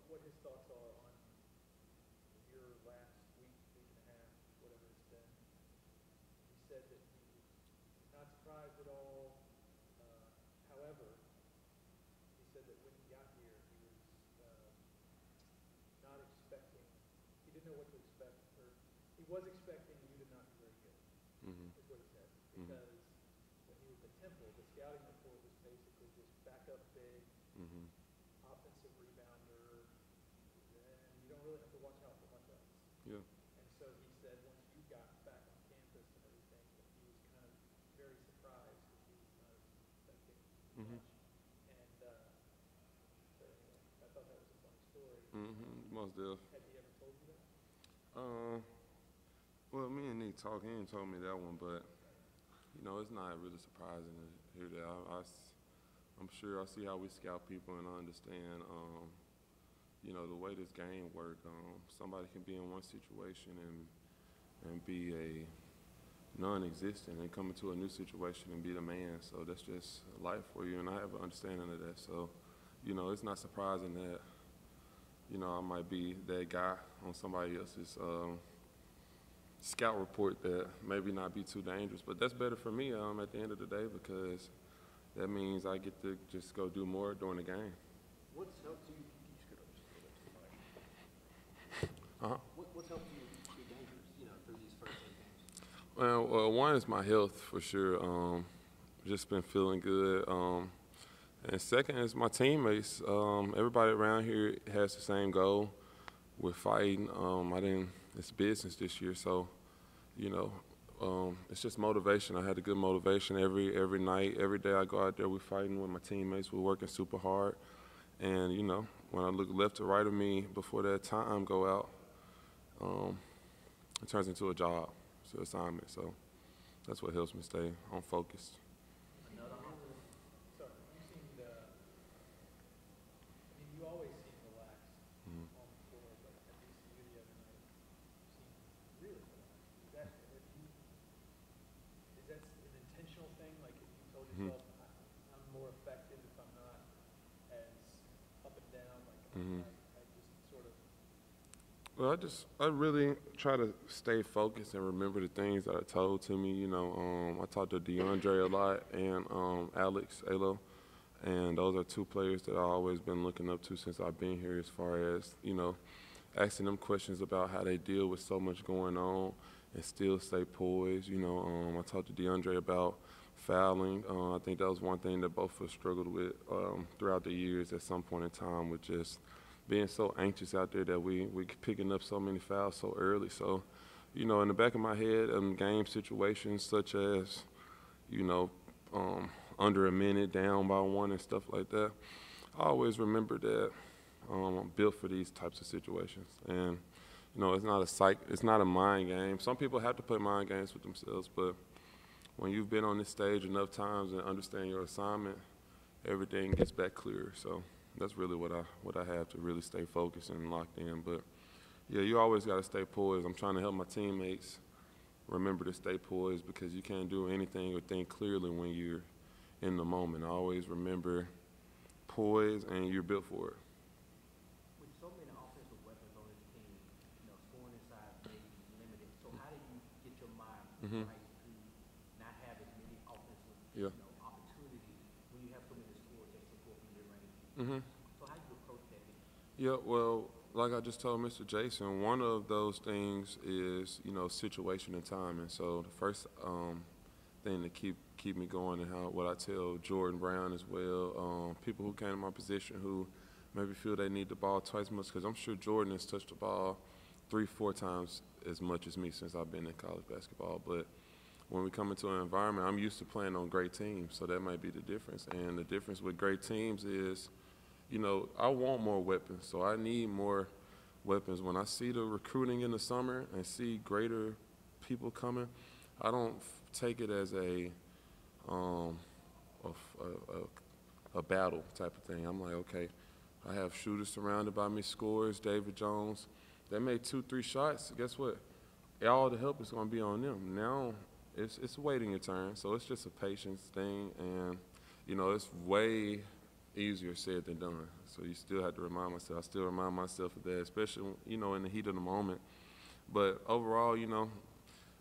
what his thoughts are on your last week, week and a half, whatever it's been. He said that he's not surprised at all. However, he said that when he got here, he was not expecting, he didn't know what to expect, or he was expecting you to not be very good, is what he said. Because when he was at Temple, the scouting report was basically just back up big, offensive rebounder, and you don't really have to watch out for much else. Yeah. And so he said once you got back on campus and everything, that he was kind of very surprised because he was not expecting much. And so anyway, I thought that was a funny story. Most definitely. Had he ever told you that? Well, me and Nick talked. He didn't told me that one, but you know, it's not really surprising to hear that. I'm sure I see how we scout people, and I understand, you know, the way this game works. Somebody can be in one situation and be a non-existent and come into a new situation and be the man. So that's just life for you, and I have an understanding of that. So, you know, it's not surprising that, you know, I might be that guy on somebody else's scout report that maybe not be too dangerous. But that's better for me at the end of the day, because that means I get to just go do more during the game. What's helped you? What's helped you be dangerous, you know, through these first 8 games? Well, one is my health for sure. Just been feeling good. And second is my teammates. Everybody around here has the same goal. We're fighting. It's business this year, so, you know, it's just motivation. I had a good motivation every night, every day I go out there. We're fighting with my teammates. We're working super hard. And, you know, when I look left to right of me before that time go out, it turns into a job, it's an assignment. So that's what helps me stay on focus. So you seemed, I mean, you always seem relaxed on the floor, but at VCU the other night, you seemed really relaxed. Is that an intentional thing? Like, if you told yourself, I'm more effective if I'm not as up and down, like I just sort of. Well, I really try to stay focused and remember the things that are told to me. You know, I talked to DeAndre a lot and Alex Alo, and those are two players that I've always been looking up to since I've been here, as far as, you know, asking them questions about how they deal with so much going on and still stay poised. You know, I talked to DeAndre about fouling. I think that was one thing that both of us struggled with throughout the years at some point in time, with just being so anxious out there that we picking up so many fouls so early. So, you know, in the back of my head, game situations such as, you know, under a minute, down by one and stuff like that, I always remember that I'm built for these types of situations. And, you know, it's not a mind game. Some people have to play mind games with themselves, but when you've been on this stage enough times and understand your assignment, everything gets back clearer. So that's really what I have to really stay focused and locked in. But yeah, you always got to stay poised. I'm trying to help my teammates remember to stay poised, because you can't do anything or think clearly when you're in the moment. I always remember poise, and you're built for it. With so many offensive weapons on this team, you know, scoring inside may be limited. So how do you get your mind right to not have as many offensive you know, opportunities when you have so many scores that support from your range? So how do you approach that? Yeah, well, like I just told Mr. Jason, one of those things is, you know, situation and timing. So the first thing to keep me going, and what I tell Jordan Brown as well, people who came to my position who maybe feel they need the ball twice as much, because I'm sure Jordan has touched the ball 3-4 times as much as me since I've been in college basketball. But when we come into an environment, I'm used to playing on great teams, so that might be the difference. And the difference with great teams is, you know, I want more weapons, so I need more weapons. When I see the recruiting in the summer and see greater people coming, I don't take it as a battle type of thing. I'm like, okay, I have shooters surrounded by me, scorers, David Jones. They made 2-3 shots. Guess what? All the help is going to be on them. Now it's waiting your turn, so it's just a patience thing. And, you know, it's way easier said than done. So you still have to remind myself. I still remind myself of that, especially, you know, in the heat of the moment. But overall, you know,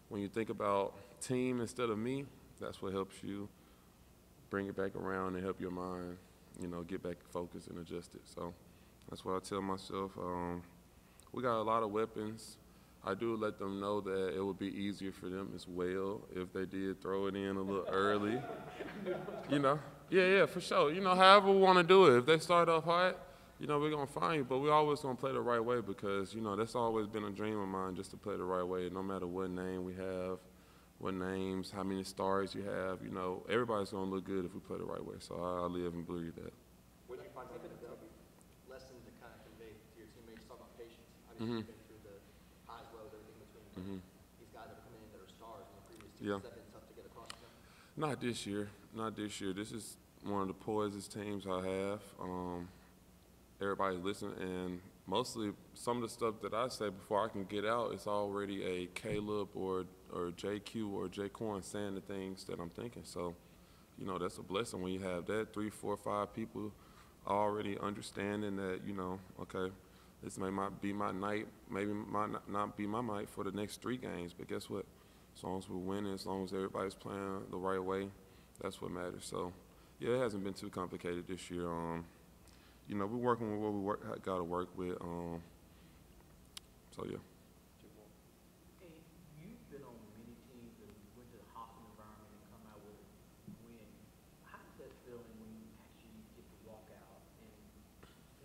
when you think about team instead of me, that's what helps you bring it back around and help your mind, you know, get back focused and adjusted. So that's what I tell myself. We got a lot of weapons. I do let them know that it would be easier for them as well if they did throw it in a little early. You know? Yeah, for sure. You know, however we want to do it. If they start off hot, you know, we're going to find you. But we always going to play the right way because, you know, that's always been a dream of mine, just to play the right way, no matter what name we have, what names, how many stars you have. You know, everybody's going to look good if we play the right way. So I live and breathe that. What do you find to lesson to kind of convey to your teammates? Talk about patience. Obviously, you've been through the highs, lows, everything between. These guys that are coming in that are stars in the previous teams. Yeah. Has that been tough to get across to them? Not this year. Not this year. This is one of the poised teams I have. Everybody's listening, and mostly some of the stuff that I say before I can get out, it's already a Caleb or JQ or Jaquan saying the things that I'm thinking. So, you know, that's a blessing when you have that 3, 4, 5 people already understanding that, you know, okay, this may not be my night, maybe might not be my night for the next 3 games, but guess what? As long as we're winning, as long as everybody's playing the right way, that's what matters. So, yeah, it hasn't been too complicated this year. You know, we're working with what we got to work with. So, yeah. And you've been on many teams that went to the hostile environment and come out with a win. How does that feeling when you actually get to walk out and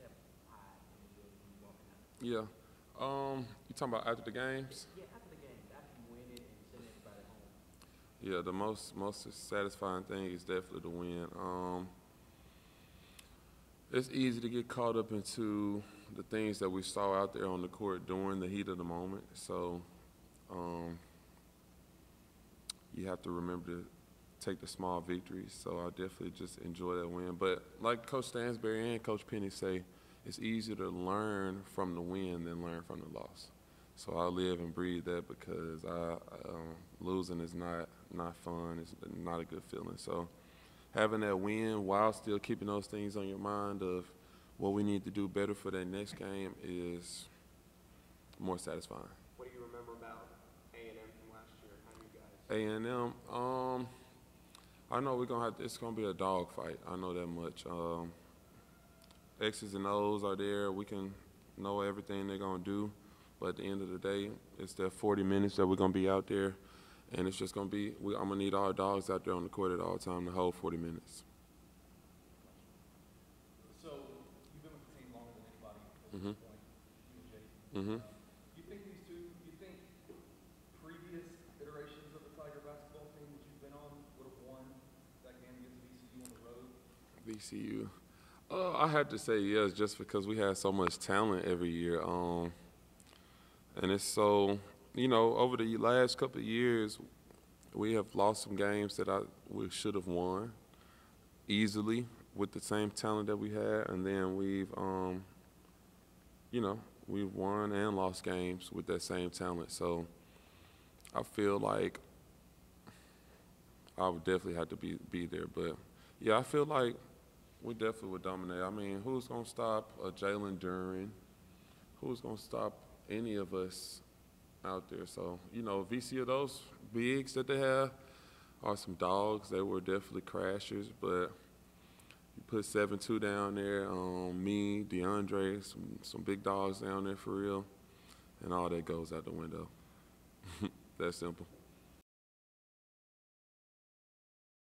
have pride in your walking out? Yeah. You talking about after the games? Yeah, after the game, after you win it and send everybody home. Yeah, the most satisfying thing is definitely the win. It's easy to get caught up into the things that we saw out there on the court during the heat of the moment. So you have to remember to take the small victories. So I definitely just enjoy that win. But like Coach Stansberry and Coach Penny say, it's easier to learn from the win than learn from the loss. So I live and breathe that because losing is not fun. It's not a good feeling. So having that win while still keeping those things on your mind of what we need to do better for that next game is more satisfying. What do you remember about A&M from last year? How do you guys? A&M, I know it's gonna be a dog fight. I know that much. X's and O's are there. We can know everything they're gonna do, but at the end of the day, it's that 40 minutes that we're gonna be out there. And it's just going to be, I'm going to need our dogs out there on the court at all time the whole 40 minutes. So you've been with the team longer than anybody at this point, you and Jason. You think previous iterations of the Tiger basketball team that you've been on would have won that game against VCU on the road? VCU. I had to say yes just because we had so much talent every year. And it's so... You know, over the last couple of years, we have lost some games that we should have won easily with the same talent that we had, and then we've won and lost games with that same talent. So I feel like I would definitely have to be there. But yeah, I feel like we definitely would dominate. I mean, who's gonna stop Jalen Duren? Who's gonna stop any of us out there? So, you know, VCU, those bigs that they have are some dogs. They were definitely crashers, but you put 7-2 down there, me, DeAndre, some big dogs down there for real, and all that goes out the window. That simple.